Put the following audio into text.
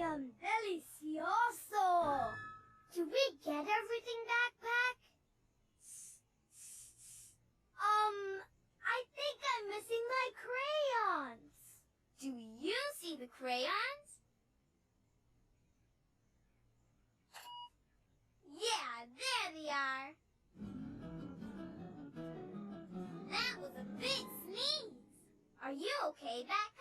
Delicioso! Did we get everything, Backpack? I think I'm missing my crayons. Do you see the crayons? Yeah, there they are. That was a big sneeze. Are you okay, Backpack?